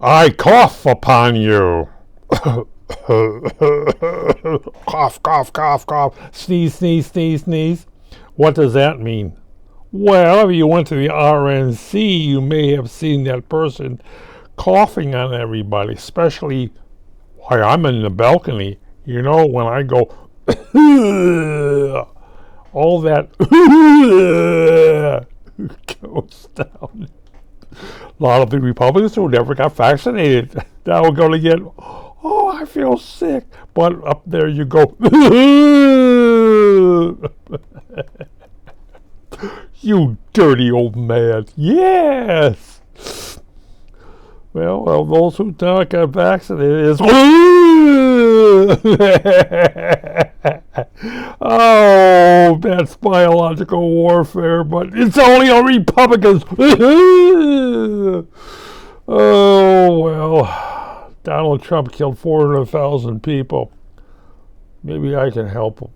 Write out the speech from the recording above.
I cough upon you. Cough, cough, cough, cough. Sneeze, sneeze, sneeze, sneeze. What does that mean? Well, if you went to the RNC, you may have seen that person coughing on everybody, especially while I'm in the balcony. You know, when I go, all that goes down. A lot of the Republicans who never got vaccinated now are going to get, oh, I feel sick. But up there you go, you dirty old man. Yes. Well, those who don't get vaccinated is, oh, that's biological warfare, but it's only on Republicans. Oh, well, Donald Trump killed 400,000 people. Maybe I can help him.